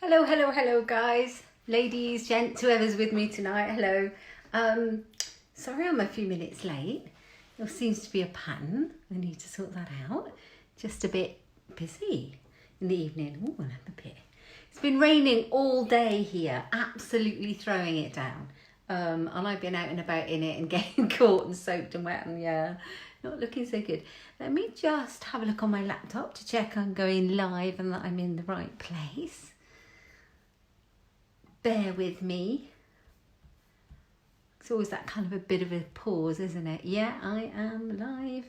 Hello guys, ladies, gents, whoever's with me tonight, hello. Sorry I'm a few minutes late. There seems to be a pattern. I need to sort that out. Just a bit busy in the evening. Oh, I'm a bit. It's been raining all day here, absolutely throwing it down. And I've been out and about in it and getting caught and soaked and wet and yeah, not looking so good. Let me just have a look on my laptop to check I'm going live and that I'm in the right place. Bear with me. It's always that kind of a bit of a pause, isn't it? Yeah, I am live.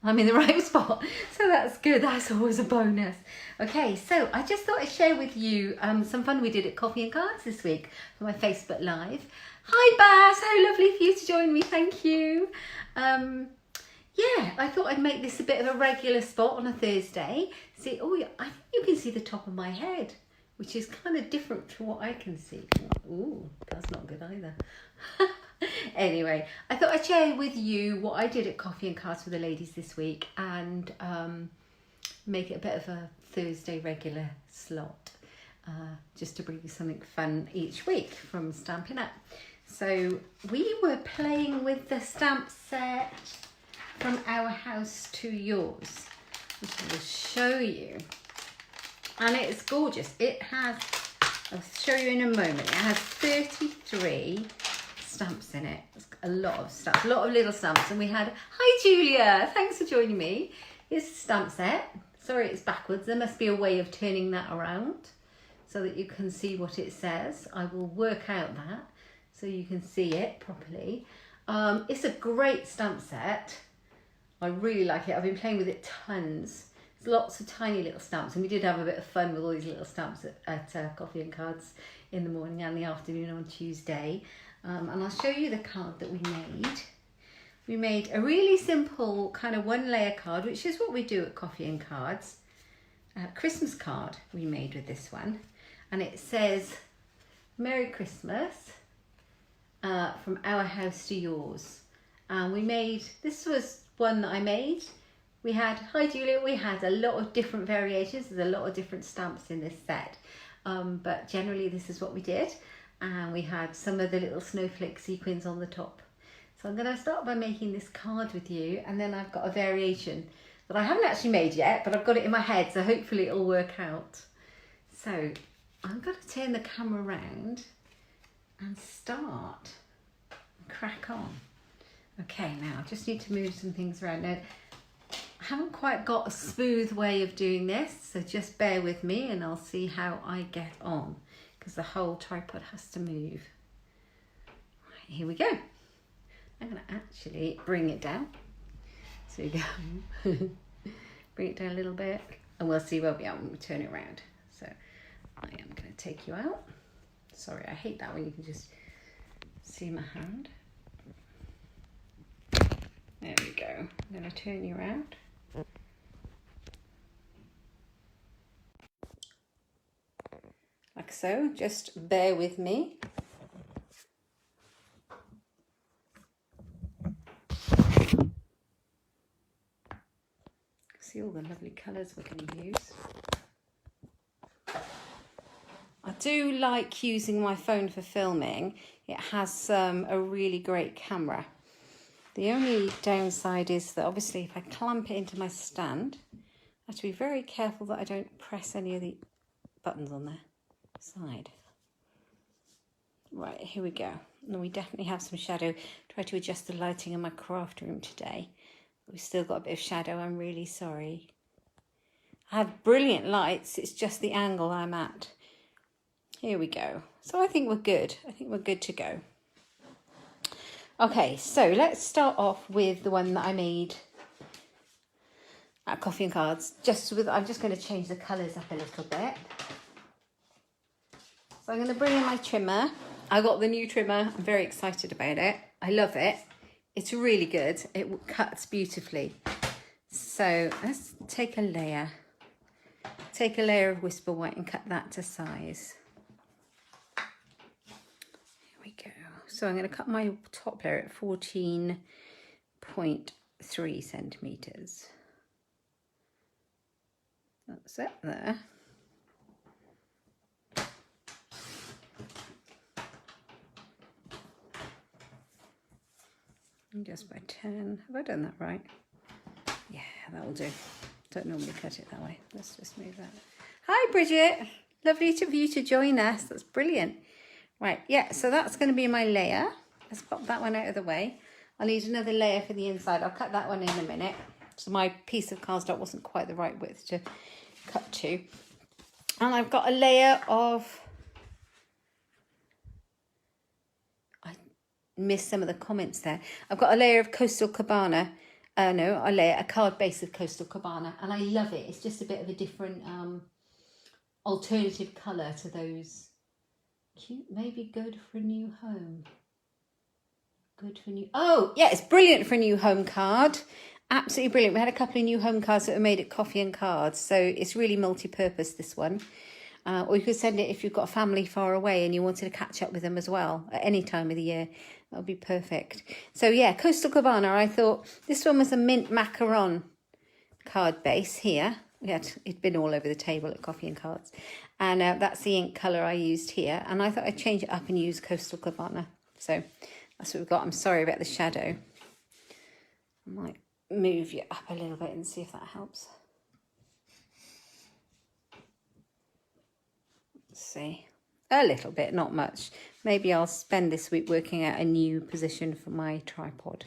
I'm in the right spot, so that's good. That's always a bonus. Okay, so I just thought I'd share with you some fun we did at Coffee and Cards this week for my Facebook Live. Hi Bass, how lovely for you to join me, thank you. Yeah, I thought I'd make this a bit of a regular spot on a Thursday. See, oh yeah, I think you can see the top of my head, which is kind of different to what I can see. Ooh, that's not good either. Anyway, I thought I'd share with you what I did at Coffee and Cards with the ladies this week and make it a bit of a Thursday regular slot, just to bring you something fun each week from Stampin' Up. So we were playing with the stamp set From Our House to Yours, which I will show you. And it's gorgeous. It has, I'll show you in a moment, it has 33 stamps in it. It's a lot of stamps, a lot of little stamps. And we had, hi Julia, thanks for joining me. Here's the stamp set. Sorry it's backwards, there must be a way of turning that around so that you can see what it says. I will work out that so you can see it properly. It's a great stamp set. I really like it. I've been playing with it tons. There's lots of tiny little stamps, and we did have a bit of fun with all these little stamps at Coffee and Cards in the morning and the afternoon on Tuesday. And I'll show you the card that we made. We made a really simple kind of one layer card, which is what we do at Coffee and Cards. A Christmas card we made with this one. And it says, Merry Christmas, from our house to yours. And we made, this was one that I made. We had, hi Julia, we had a lot of different variations. There's a lot of different stamps in this set. But generally this is what we did. And we had some of the little snowflake sequins on the top. So I'm going to start by making this card with you. And then I've got a variation that I haven't actually made yet, but I've got it in my head. So hopefully it'll work out. So I'm going to turn the camera around and start. Crack on. Okay, now I just need to move some things around. Now, I haven't quite got a smooth way of doing this, so just bear with me and I'll see how I get on, because the whole tripod has to move. Right, here we go. I'm going to actually bring it down. So you go. Bring it down a little bit and we'll see where we are when we turn it around. So I am going to take you out. Sorry, I hate that when you can just see my hand. There we go. I'm going to turn you around. Like so, just bear with me. See all the lovely colours we're going to use. I do like using my phone for filming. It has a really great camera. The only downside is that obviously if I clamp it into my stand, I have to be very careful that I don't press any of the buttons on the side. Right, here we go. And we definitely have some shadow. Try to adjust the lighting in my craft room today. We've still got a bit of shadow, I'm really sorry. I have brilliant lights, it's just the angle I'm at. Here we go. So I think we're good. I think we're good to go. Okay, so let's start off with the one that I made at Coffee and Cards. I'm just going to change the colours up a little bit. So I'm going to bring in my trimmer. I got the new trimmer. I'm very excited about it. I love it. It's really good. It cuts beautifully. So let's take a layer. Take a layer of Whisper White and cut that to size. Here we go. So I'm going to cut my top layer at 14.3 centimetres. That's it there. inches by 10. Have I done that right? Yeah, that'll do. Don't normally cut it that way. Let's just move that. Hi, Bridget. Lovely for you to join us. That's brilliant. Right, yeah, so that's going to be my layer. Let's pop that one out of the way. I'll need another layer for the inside. I'll cut that one in a minute. So my piece of cardstock wasn't quite the right width to cut to. And I've got a layer of... I missed some of the comments there. I've got a layer of Coastal Cabana. A card base of Coastal Cabana. And I love it. It's just a bit of a different alternative colour to those. Cute, maybe good for a new home. Good for new... Oh, yeah, it's brilliant for a new home card. Absolutely brilliant. We had a couple of new home cards that were made at Coffee and Cards. So it's really multi-purpose, this one. Or you could send it if you've got a family far away and you wanted to catch up with them as well at any time of the year. That would be perfect. So yeah, Coastal Cabana, I thought this one was a mint macaron card base here. It'd been all over the table at Coffee and Cards. And that's the ink colour I used here. And I thought I'd change it up and use Coastal Cabana. So that's what we've got. I'm sorry about the shadow. I might move you up a little bit and see if that helps. Let's see. A little bit, not much. Maybe I'll spend this week working out a new position for my tripod.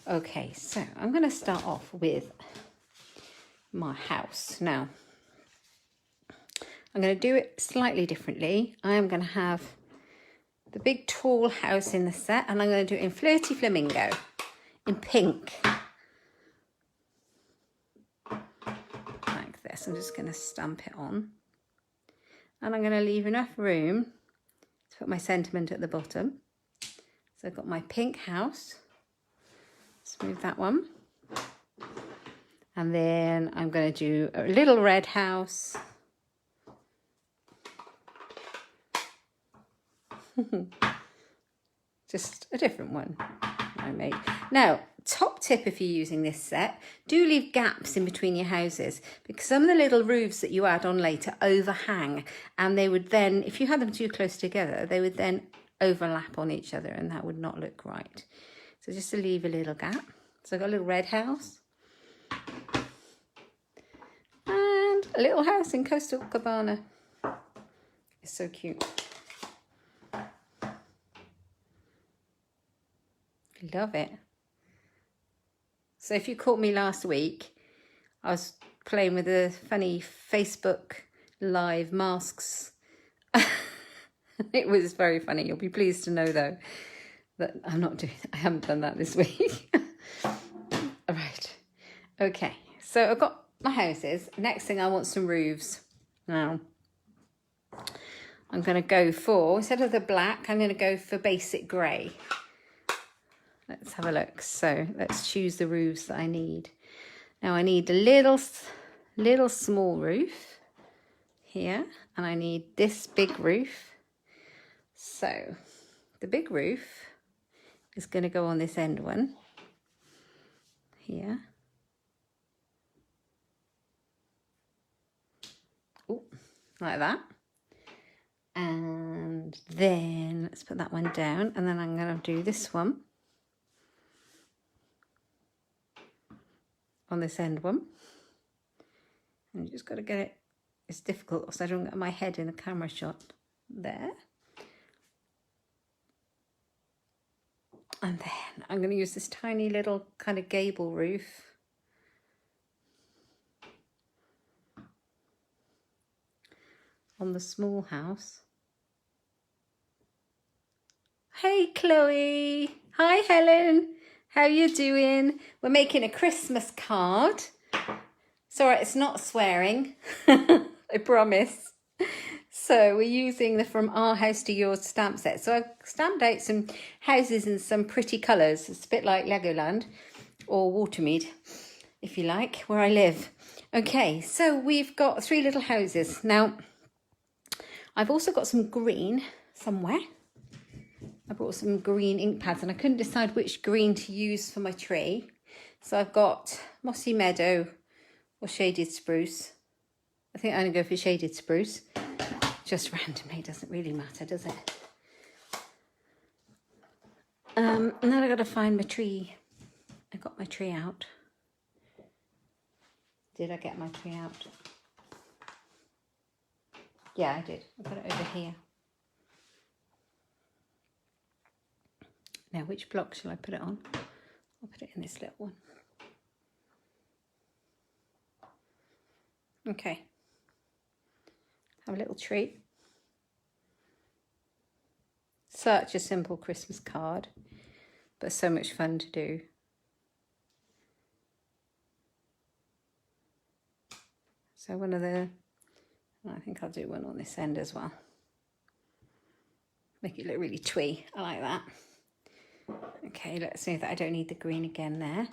Okay, so I'm going to start off with my house. Now, I'm going to do it slightly differently. I am going to have the big tall house in the set, and I'm going to do it in Flirty Flamingo, in pink. Like this. I'm just going to stamp it on. And I'm going to leave enough room to put my sentiment at the bottom. So I've got my pink house. Let's move that one. And then I'm going to do a little red house. Just a different one I made. Now, top tip if you're using this set, do leave gaps in between your houses, because some of the little roofs that you add on later overhang, and they would then, if you had them too close together, they would then overlap on each other, and that would not look right. So just to leave a little gap. So I've got a little red house. And a little house in Coastal Cabana. It's so cute. Love it. So if you caught me last week, I was playing with the funny Facebook live masks. It was very funny. You'll be pleased to know though that I'm not doing that. I haven't done that this week. All right. Okay. So I've got my houses. Next thing, I want some roofs. Now, I'm going to go for, instead of the black, I'm going to go for basic grey. Let's have a look. So let's choose the roofs that I need. Now I need a little small roof here, and I need this big roof. So the big roof is going to go on this end one here. Ooh, like that. And then let's put that one down, and then I'm going to do this one on this end one. And you just got to get it, it's difficult so I don't get my head in the camera shot there. And then I'm going to use this tiny little kind of gable roof on the small house. Hey Chloe, hi Helen, how you doing? We're making a Christmas card. It's all right, it's not swearing, I promise. So we're using the From Our House to Yours stamp set. So I've stamped out some houses in some pretty colours. It's a bit like Legoland or Watermead, if you like, where I live. Okay, so we've got 3 little houses. Now, I've also got some green somewhere. I brought some green ink pads and I couldn't decide which green to use for my tree. So I've got Mossy Meadow or Shaded Spruce. I think I'm going to go for Shaded Spruce. Just randomly, doesn't really matter, does it? And then I got to find my tree. I got my tree out. Did I get my tree out? Yeah, I did. I got it over here. Now, which block shall I put it on? I'll put it in this little one. Okay. Have a little tree. Such a simple Christmas card, but so much fun to do. So one of the, I think I'll do one on this end as well. Make it look really twee. I like that. Okay, let's see that I don't need the green again there.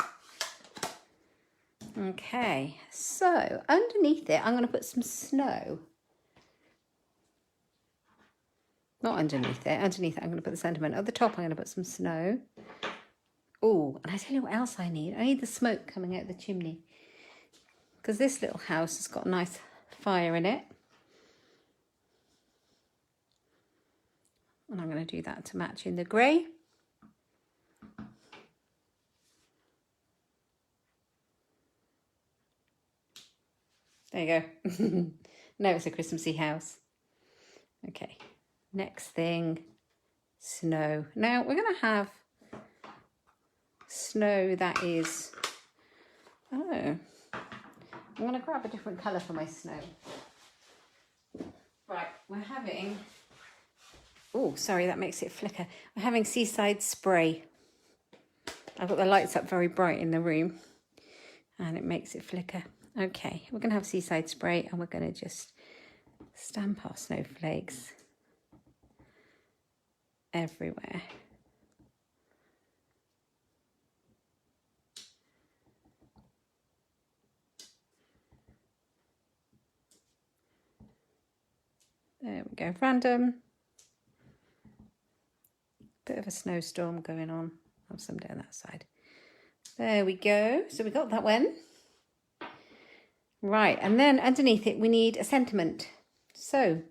Okay, so underneath it, I'm going to put some snow. Not underneath it. Underneath it, I'm going to put the sentiment. At the top, I'm going to put some snow. Oh, and I tell you what else I need. I need the smoke coming out the chimney. Because this little house has got a nice fire in it. And I'm going to do that to match in the grey. There you go. Now it's a Christmassy house. Okay, next thing, snow. Now we're going to have snow that is, oh, I'm going to grab a different colour for my snow. Right, we're having, oh, sorry, that makes it flicker. We're having Seaside Spray. I've got the lights up very bright in the room and it makes it flicker. Okay, we're going to have Seaside Spray and we're going to just stamp our snowflakes everywhere. There we go, random. Bit of a snowstorm going on. Have some down that side. There we go. So we got that one. Right, and then underneath it we need a sentiment. So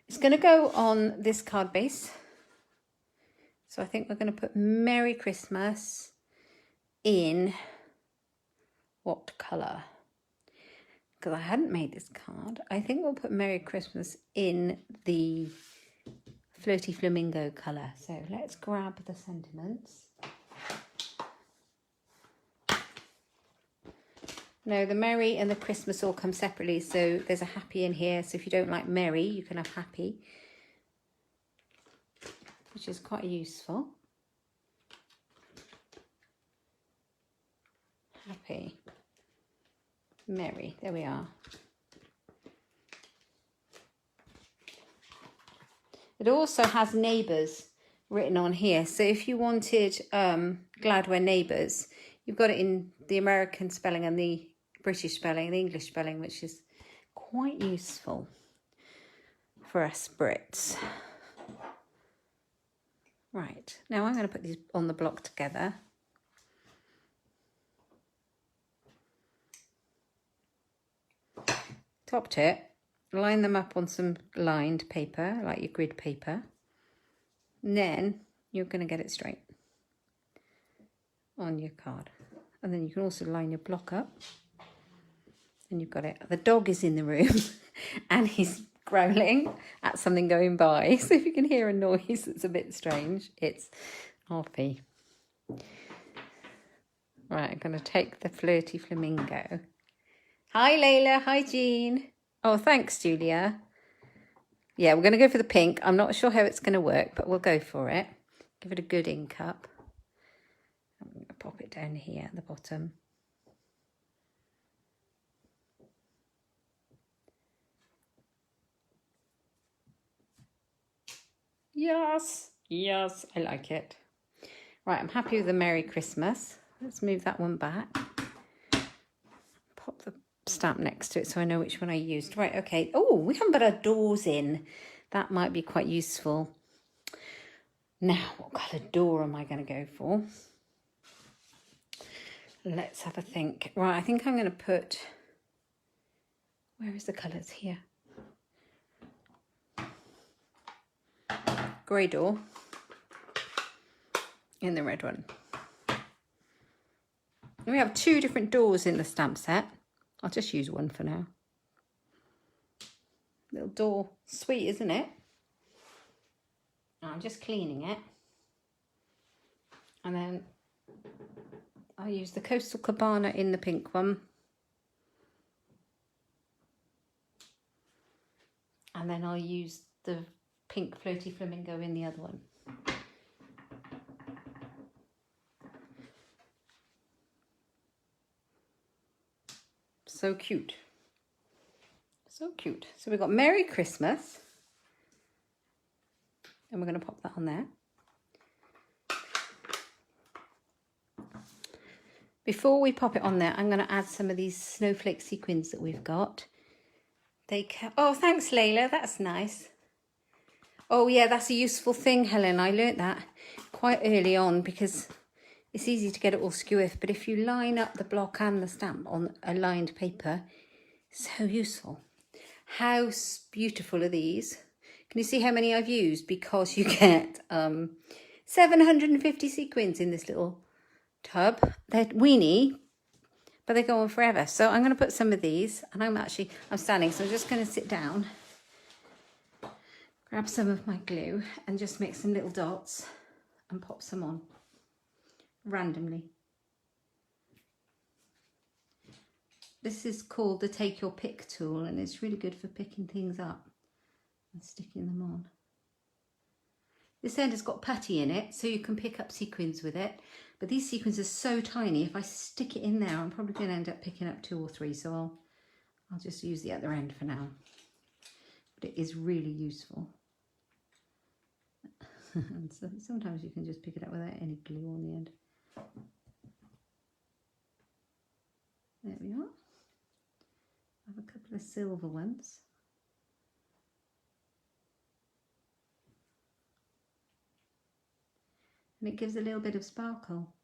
it's going to go on this card base. So I think we're going to put Merry Christmas in what colour? Because I hadn't made this card. I think we'll put Merry Christmas in the Flirty Flamingo colour. So let's grab the sentiments. No, the Merry and the Christmas all come separately. So there's a happy in here. So if you don't like Merry, you can have happy, which is quite useful. Happy, Merry, there we are. It also has neighbours written on here. So if you wanted glad we're neighbours, you've got it in the American spelling and the British spelling, the English spelling, which is quite useful for us Brits. Right, now I'm going to put these on the block together. Top tip, line them up on some lined paper, like your grid paper. And then you're going to get it straight on your card. And then you can also line your block up. And you've got it. The dog is in the room and he's growling at something going by. So if you can hear a noise that's a bit strange, it's Alfie. Right, I'm going to take the Flirty Flamingo. Hi, Layla. Hi, Jean. Oh, thanks, Julia. Yeah, we're going to go for the pink. I'm not sure how it's going to work, but we'll go for it. Give it a good ink up. I'm going to pop it down here at the bottom. Yes, yes, I like it. Right, I'm happy with the Merry Christmas. Let's move that one back. Pop the stamp next to it so I know which one I used. Right, okay. Oh, we haven't put our doors in. That might be quite useful. Now, what colour door am I going to go for? Let's have a think. Right, I think I'm going to put... Where is the colours here? Grey door. in the red one. We have 2 different doors in the stamp set. I'll just use one for now. Little door, sweet, isn't it? I'm just cleaning it. And then I use the Coastal Cabana in the pink one. And then I'll use the pink floaty flamingo in the other one. So cute. So cute. So we've got Merry Christmas. And we're going to pop that on there. Before we pop it on there, I'm going to add some of these snowflake sequins that we've got. Oh, thanks, Layla. That's nice. Oh, yeah, that's a useful thing, Helen. I learnt that quite early on because it's easy to get it all skewy. But if you line up the block and the stamp on a lined paper, so useful. How beautiful are these? Can you see how many I've used? Because you get 750 sequins in this little tub. They're weeny, but they go on forever. So I'm going to put some of these, and I'm standing, so I'm just going to sit down, grab some of my glue, and just make some little dots and pop some on randomly. This is called the Take Your Pick tool, and it's really good for picking things up and sticking them on. This end has got putty in it, so you can pick up sequins with it. But these sequins are so tiny, if I stick it in there, I'm probably going to end up picking up 2 or 3. So I'll just use the other end for now. But it is really useful. And so sometimes you can just pick it up without any glue on the end. There we are. I have a couple of silver ones. And it gives a little bit of sparkle.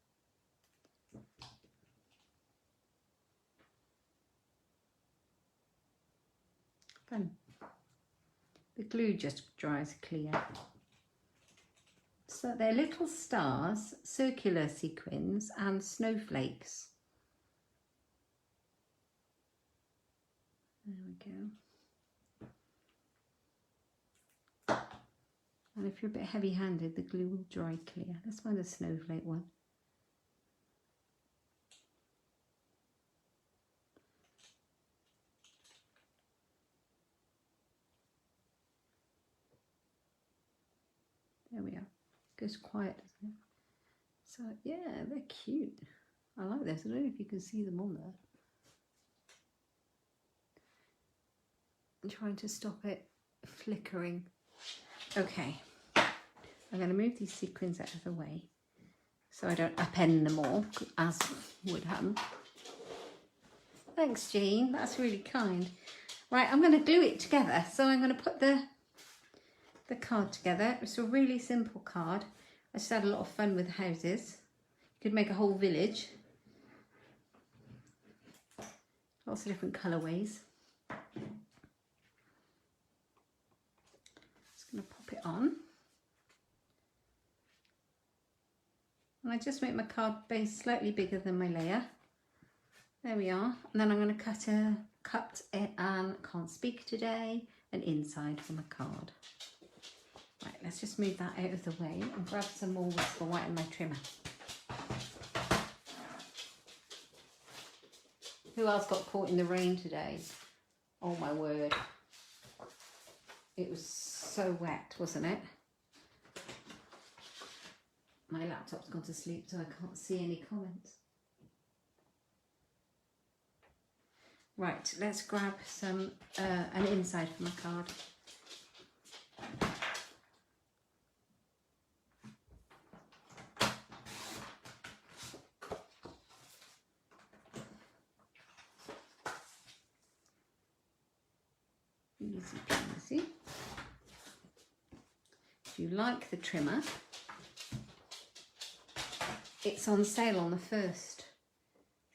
Fun. The glue just dries clear. So they're little stars, circular sequins and snowflakes. There we go. And if you're a bit heavy-handed, the glue will dry clear. Let's find a snowflake one. There we are. Goes quiet, doesn't it? So yeah, they're cute. I like this. I don't know if you can see them on there. I'm trying to stop it flickering. Okay, I'm going to move these sequins out of the way so I don't append them all, as would happen. Thanks, Jean. That's really kind. Right, I'm going to glue it together. So I'm going to put the card together. It's a really simple card. I just had a lot of fun with houses. You could make a whole village. Lots of different colourways. Just going to pop it on. And I just make my card base slightly bigger than my layer. There we are. And then I'm going to cut it and can't speak today, an inside for my card. Right, let's just move that out of the way and grab some more whisper white in my trimmer. Who else got caught in the rain today? Oh my word. It was so wet, wasn't it? My laptop's gone to sleep, so I can't see any comments. Right, let's grab some an inside for my card. Easy peasy. If you like the trimmer, it's on sale on the 1st,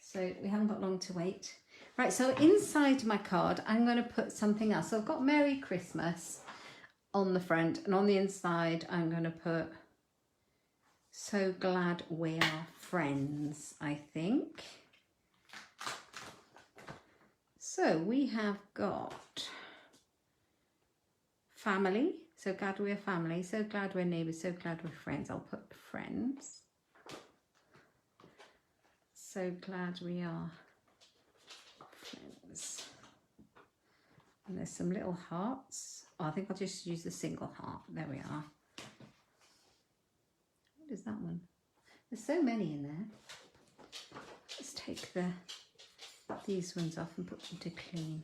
so we haven't got long to wait. Right, so inside my card, I'm going to put something else. So I've got Merry Christmas on the front, and on the inside, I'm going to put So glad we are friends, I think. So we have got family. So glad we're family. So glad we're neighbours. So glad we're friends. I'll put friends. So glad we are friends. And there's some little hearts. Oh, I think I'll just use the single heart. There we are. What is that one? There's so many in there. Let's take these ones off and put them to clean.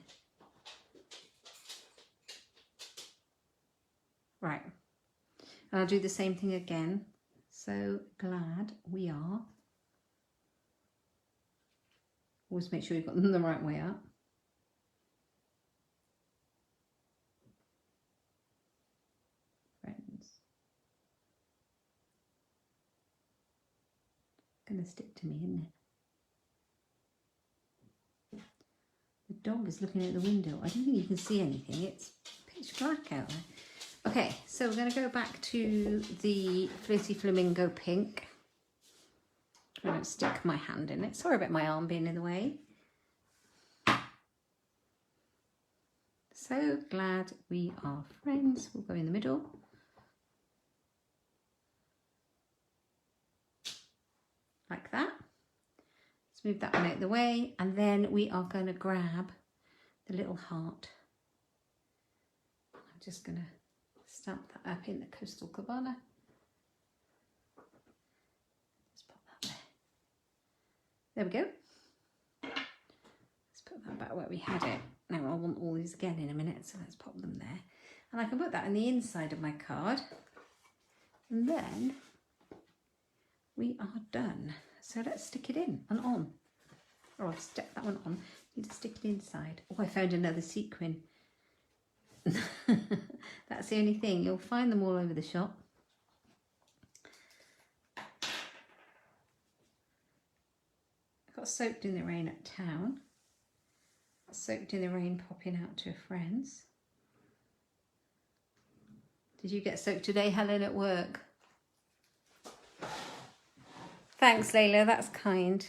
Right. And I'll do the same thing again. So glad we are. Always make sure you've got them the right way up. Friends. Gonna stick to me, isn't it? The dog is looking at the window. I don't think you can see anything. It's pitch black out there. Okay, so we're going to go back to the Flirty Flamingo pink. I don't stick my hand in it. Sorry about my arm being in the way. So glad we are friends. We'll go in the middle. Like that. Let's move that one out of the way. And then we are going to grab the little heart. I'm just going to stamp that up in the Coastal Cabana. Just pop that there. There we go. Let's put that back where we had it. Now I want all these again in a minute, so let's pop them there. And I can put that in the inside of my card. And then we are done. So let's stick it in and on. Or I'll stick that one on. Need to stick it inside. Oh, I found another sequin. That's the only thing. You'll find them all over the shop. I got soaked in the rain at town. Soaked in the rain popping out to friends. Did you get soaked today, Helen, at work? Thanks, Layla, that's kind.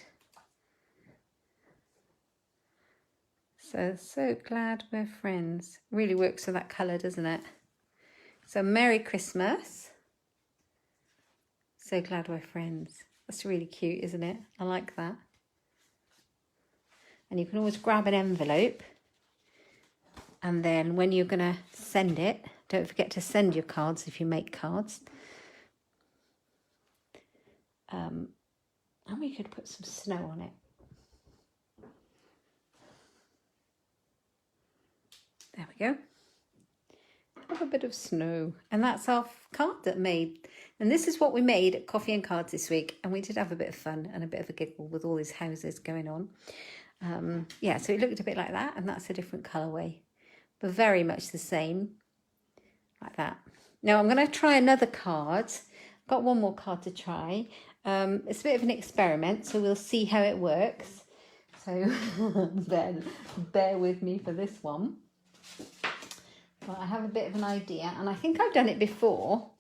So glad we're friends. Really works with that colour, doesn't it? So Merry Christmas. So glad we're friends. That's really cute, isn't it? I like that. And you can always grab an envelope. And then when you're going to send it, don't forget to send your cards if you make cards. And we could put some snow on it. There we go. Have a bit of snow. And that's our card that made. And this is what we made at Coffee and Cards this week. And we did have a bit of fun and a bit of a giggle with all these houses going on. Yeah, so it looked a bit like that. And that's a different colourway. But very much the same. Like that. Now I'm going to try another card. I've got one more card to try. It's a bit of an experiment. So we'll see how it works. So then bear with me for this one. Well, I have a bit of an idea, and I think I've done it before,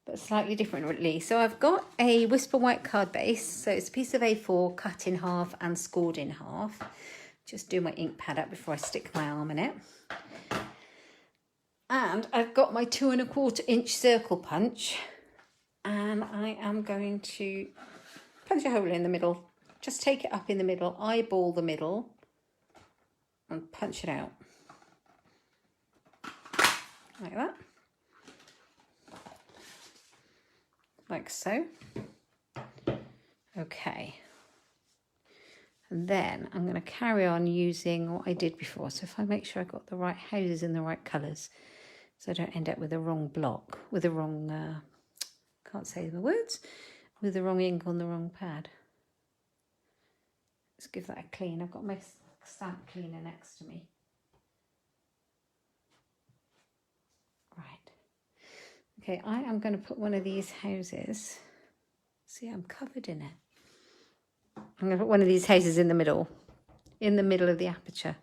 but slightly differently. So I've got a Whisper White card base. So it's a piece of A4 cut in half and scored in half. Just do my ink pad up before I stick my arm in it. And I've got my 2 1/4 inch circle punch, and I am going to punch a hole in the middle. Just take it up in the middle, eyeball the middle, and punch it out. Like that. Like so. Okay. And then I'm going to carry on using what I did before. So if I make sure I got the right houses in the right colours, so I don't end up with the wrong block, with the wrong, can't say the words, with the wrong ink on the wrong pad. Let's give that a clean. I've got my stamp cleaner next to me. Right. Okay, I am going to put one of these houses. See, I'm covered in it. I'm going to put one of these houses in the middle of the aperture.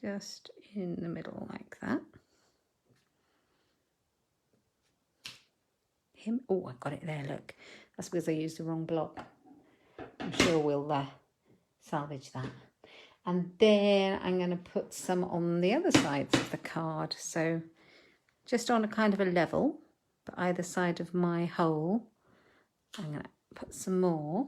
Just in the middle like that. him. Oh, I got it there, look. That's because I used the wrong block. I'm sure we'll salvage that. And then I'm going to put some on the other sides of the card. So just on a kind of a level, but either side of my hole, I'm going to put some more.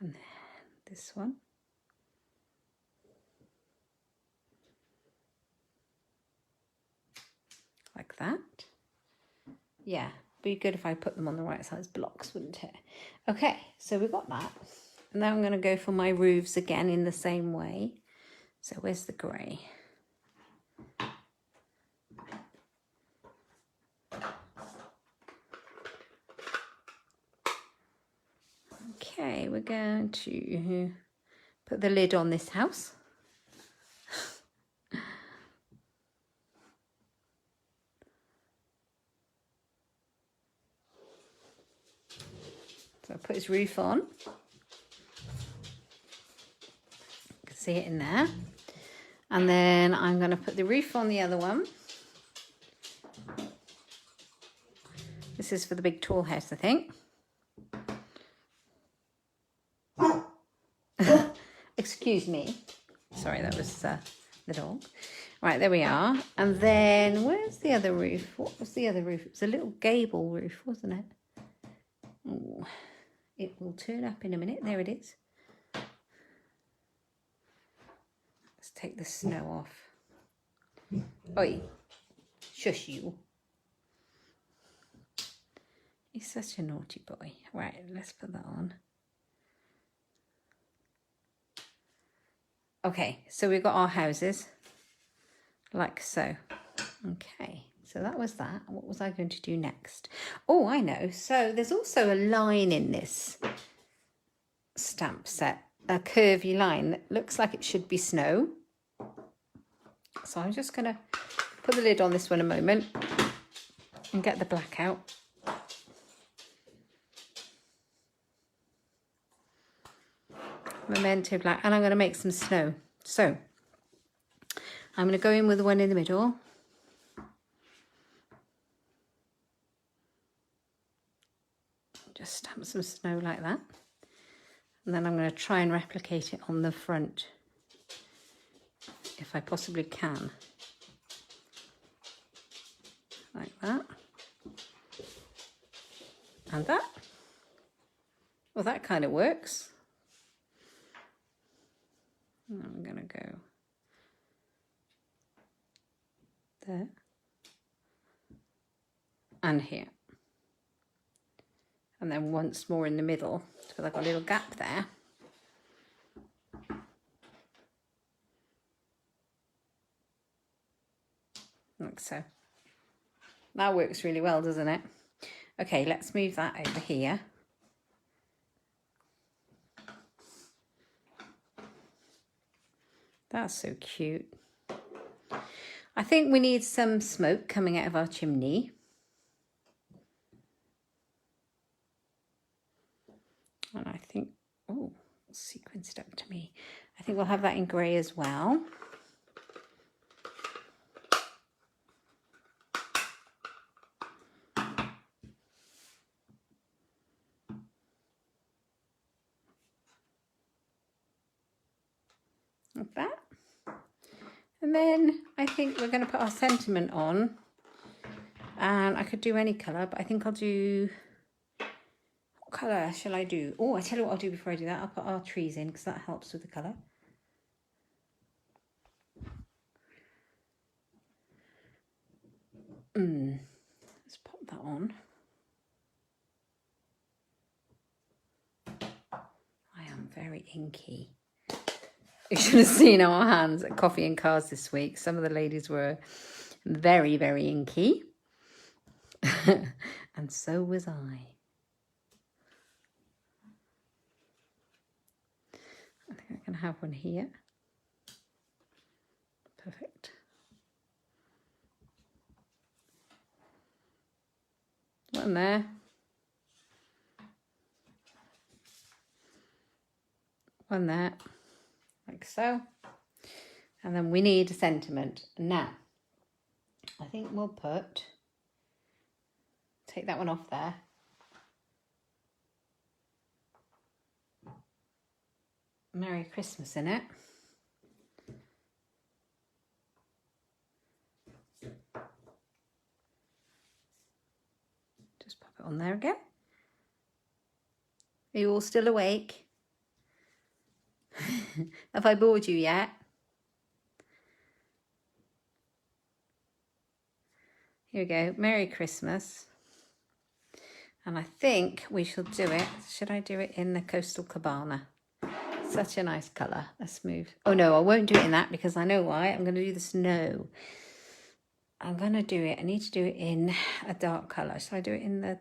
And then this one. Like that. Yeah, be good if I put them on the right size blocks, wouldn't it? Okay, so we've got that. And now I'm going to go for my roofs again in the same way. So where's the grey? Okay, we're going to put the lid on this house. So I'll put his roof on. You can see it in there. And then I'm going to put the roof on the other one. This is for the big tall house, I think. Excuse me. Sorry, that was the dog. Right, there we are. And then where's the other roof? What was the other roof? It was a little gable roof, wasn't it? Oh, it will turn up in a minute. There it is. Let's take the snow off. Oi, shush you. He's such a naughty boy. Right, let's put that on. Okay, so we've got our houses like so. Okay, so that was that. What was I going to do next? Oh, I know. So there's also a line in this stamp set, a curvy line that looks like it should be snow. So I'm just going to put the lid on this one a moment and get the black out. Memento black, and I'm going to make some snow. So I'm going to go in with the one in the middle. Just stamp some snow like that. And then I'm going to try and replicate it on the front if I possibly can. Like that. And that. Well, that kind of works. I'm going to go there and here. And then once more in the middle, because I've got a little gap there. Like so. That works really well, doesn't it? Okay, let's move that over here. That's so cute. I think we need some smoke coming out of our chimney. And I think, oh, sequin stuck to me. I think we'll have that in grey as well. Like that. And then I think we're going to put our sentiment on. And I could do any colour, but I think I'll do... What colour shall I do? Oh, I tell you what I'll do before I do that. I'll put our trees in because that helps with the colour. Let's pop that on. I am very inky. You should have seen our hands at Coffee and Cars this week. Some of the ladies were very, very inky. And so was I. I think I can have one here. Perfect. One there. One there. Like so. And then we need a sentiment. Now, I think we'll take that one off there. Merry Christmas in it. Just pop it on there again. Are you all still awake? Have I bored you yet? Here we go. Merry Christmas. And I think we shall do it. Should I do it in the Coastal Cabana? Such a nice colour. Let's move. Oh no, I won't do it in that because I know why. I'm going to do the snow. I'm going to do it. I need to do it in a dark colour. Shall I do it in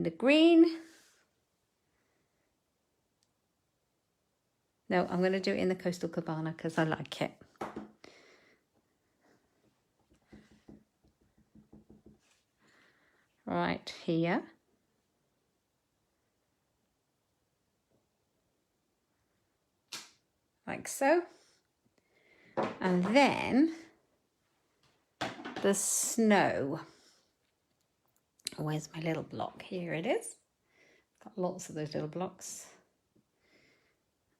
the green? No, I'm going to do it in the Coastal Cabana because I like it. Right here. Like so. And then the snow. Where's my little block? Here it is. Got lots of those little blocks.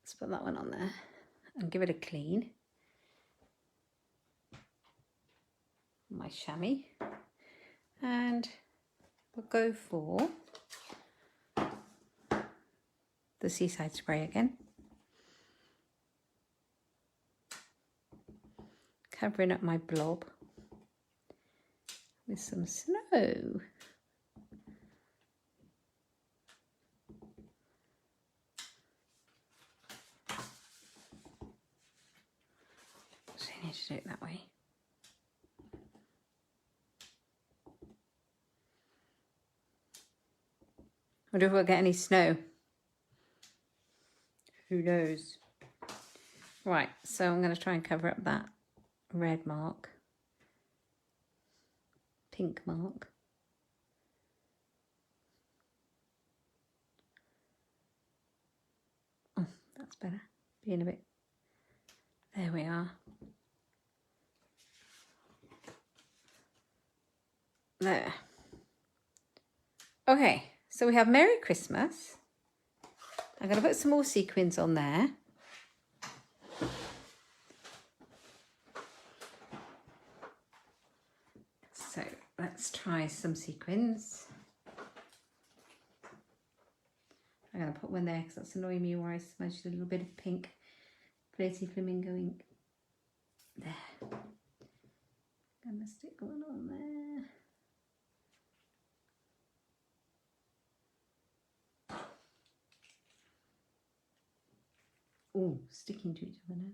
Let's put that one on there and give it a clean. My chamois. And we'll go for the Seaside Spray again. Covering up my blob with some snow. So I need to do it that way. I wonder if we'll get any snow. Who knows? Right, so I'm going to try and cover up that red mark, pink mark. Oh, that's better. Being a bit. There we are. There. Okay, so we have Merry Christmas. I'm going to put some more sequins on there. So let's try some sequins. I'm going to put one there because that's annoying me where I smudged a little bit of pink Flazy Flamingo ink. There. I'm going to stick one on there. Oh, sticking to each other now.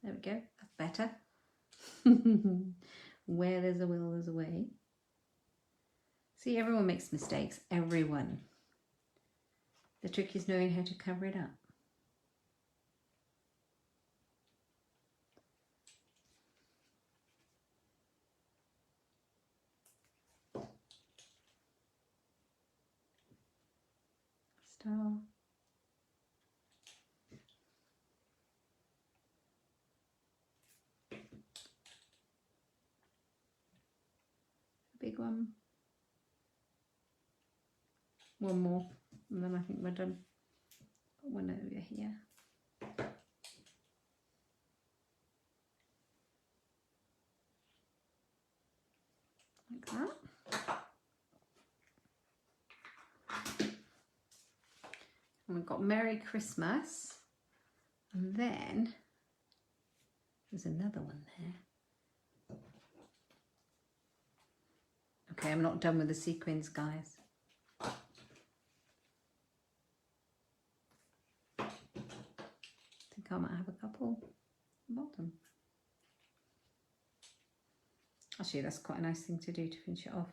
There we go, that's better. Where there's a will, there's a way. See, everyone makes mistakes, everyone. The trick is knowing how to cover it up. Star. Big one. One more, and then I think we're done. Put one over here. Like that. And we've got Merry Christmas. And then there's another one there. Okay, I'm not done with the sequins, guys. I think I might have a couple at the bottom. Actually, that's quite a nice thing to do to finish it off.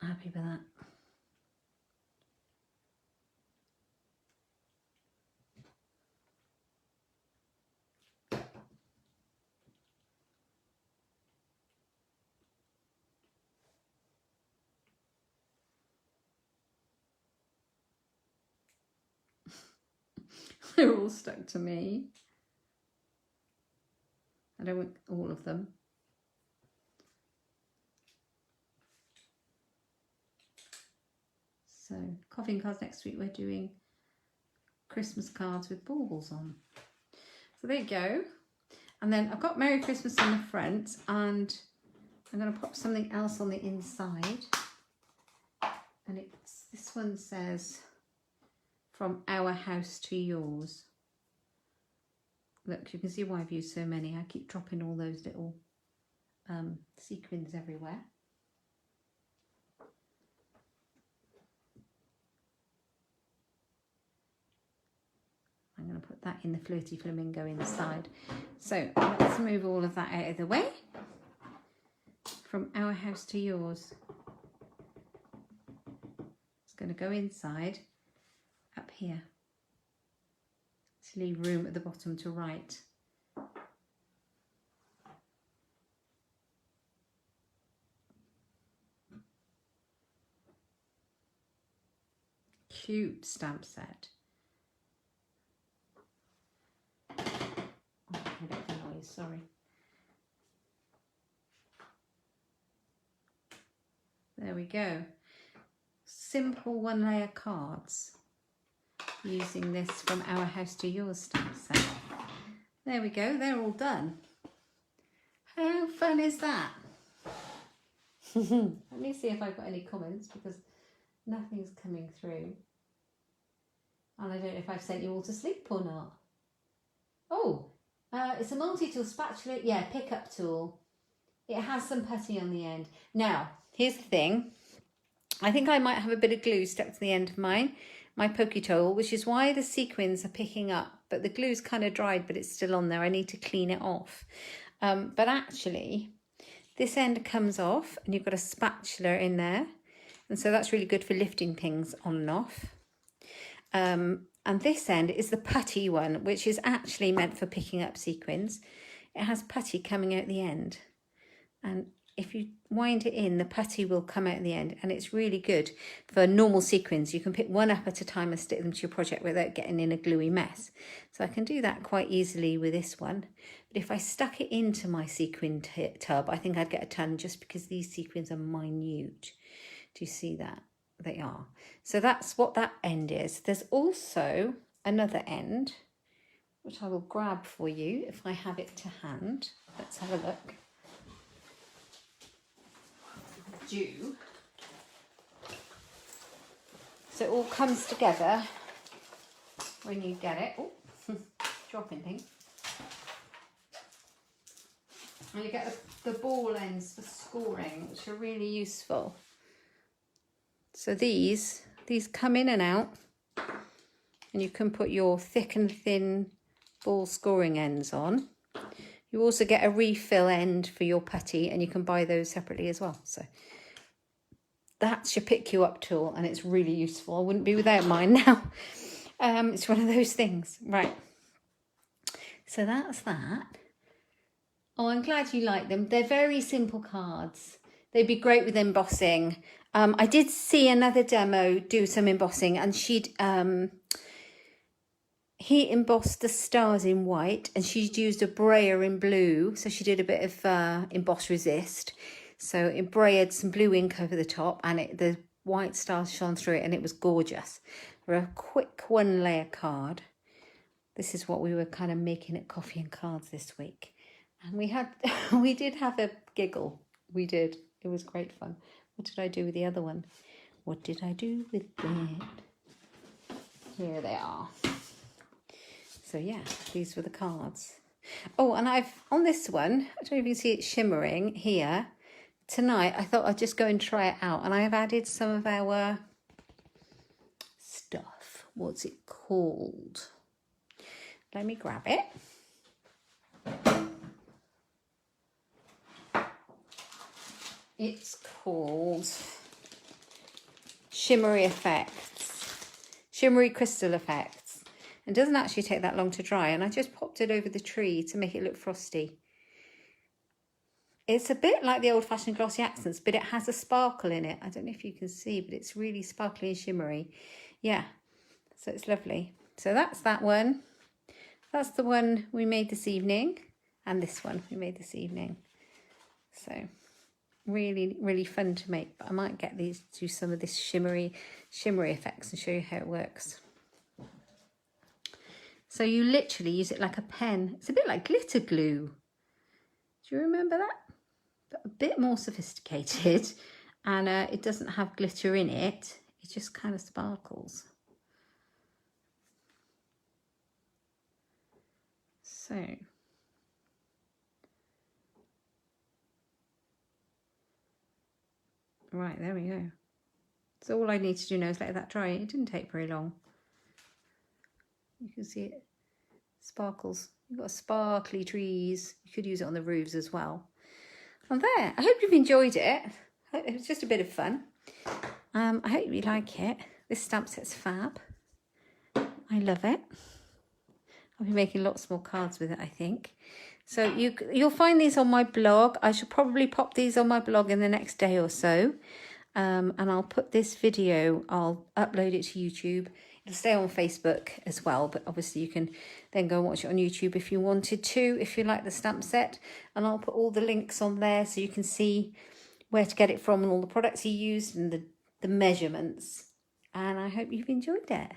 Happy with that. They're all stuck to me. I don't want all of them. So, coffee cards next week. We're doing Christmas cards with baubles on. So there you go. And then I've got Merry Christmas on the front, and I'm going to pop something else on the inside. And this one says, from our house to yours. Look, you can see why I've used so many. I keep dropping all those little sequins everywhere. I'm going to put that in the Flirty Flamingo inside. So let's move all of that out of the way. From our house to yours. It's going to go inside up here to leave room at the bottom to write. Cute stamp set. A bit of a noise, sorry. There we go. Simple one layer cards using this from our house to yours stamp set. There we go, they're all done. How fun is that? Let me see if I've got any comments because nothing's coming through. And I don't know if I've sent you all to sleep or not. Oh, it's a multi-tool spatula, yeah, pickup tool. It has some putty on the end. Now, here's the thing. I think I might have a bit of glue stuck to the end of my pokey tool, which is why the sequins are picking up. But the glue's kind of dried, but it's still on there. I need to clean it off. But actually, this end comes off and you've got a spatula in there. And so that's really good for lifting things on and off. And this end is the putty one, which is actually meant for picking up sequins. It has putty coming out the end. And if you wind it in, the putty will come out at the end. And it's really good for normal sequins. You can pick one up at a time and stick them to your project without getting in a gluey mess. So I can do that quite easily with this one. But if I stuck it into my sequin tub, I think I'd get a ton just because these sequins are minute. Do you see that? They are. So that's what that end is. There's also another end, which I will grab for you if I have it to hand. Let's have a look. So it all comes together when you get it. Oh, dropping things. And you get the ball ends for scoring, which are really useful. So these come in and out, and you can put your thick and thin ball scoring ends on. You also get a refill end for your putty, and you can buy those separately as well. So that's your pick you up tool, and it's really useful. I wouldn't be without mine now. It's one of those things. Right. So that's that. Oh, I'm glad you like them. They're very simple cards. They'd be great with embossing. I did see another demo do some embossing, and he embossed the stars in white, and she'd used a brayer in blue. So she did a bit of emboss resist. So it brayed some blue ink over the top, and the white stars shone through it, and it was gorgeous. For a quick one layer card, this is what we were kind of making at Coffee and Cards this week. And we did have a giggle. We did. It was great fun. What did I do with the other one? What did I do with it? Here they are. So yeah, these were the cards. Oh, and on this one, I don't know if you can see it shimmering here. Tonight, I thought I'd just go and try it out. And I have added some of our stuff. What's it called? Let me grab it. It's called Shimmery Effects, Shimmery Crystal Effects. It doesn't actually take that long to dry, and I just popped it over the tree to make it look frosty. It's a bit like the old-fashioned glossy accents, but it has a sparkle in it. I don't know if you can see, but it's really sparkly and shimmery. Yeah, so it's lovely. So that's that one. That's the one we made this evening, and this one we made this evening. So really, really fun to make, but I might get these to do some of this shimmery effects and show you how it works. So you literally use it like a pen. It's a bit like glitter glue. Do you remember that? But a bit more sophisticated, and it doesn't have glitter in it. It just kind of sparkles. So right, there we go. So all I need to do now is let that dry. It didn't take very long. You can see it sparkles. You've got sparkly trees. You could use it on the roofs as well. And there, I hope you've enjoyed it. It was just a bit of fun. I hope you like it. This stamp set's fab. I love it. I'll be making lots more cards with it, I think. So you'll find these on my blog. I should probably pop these on my blog in the next day or so. And I'll put this video, I'll upload it to YouTube. It'll stay on Facebook as well, but obviously you can then go and watch it on YouTube if you wanted to, if you like the stamp set. And I'll put all the links on there so you can see where to get it from and all the products he used and the measurements. And I hope you've enjoyed it.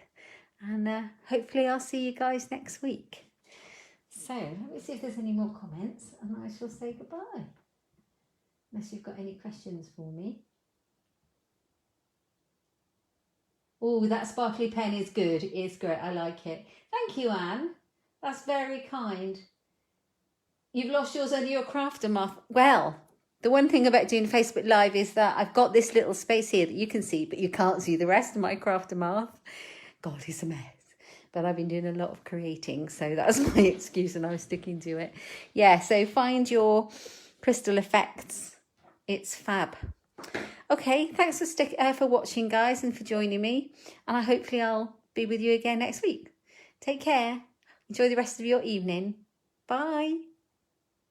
And hopefully I'll see you guys next week. So let me see if there's any more comments and I shall say goodbye. Unless you've got any questions for me. Oh, that sparkly pen is good. It is great. I like it. Thank you, Anne. That's very kind. You've lost yours under your Craftermoth. Well, the one thing about doing Facebook Live is that I've got this little space here that you can see, but you can't see the rest of my Craftermoth. God, it's a mess. But I've been doing a lot of creating, so that's my excuse and I'm sticking to it. Yeah, so find your crystal effects. It's fab. Okay, thanks for watching, guys, and for joining me. And hopefully I'll be with you again next week. Take care. Enjoy the rest of your evening. Bye.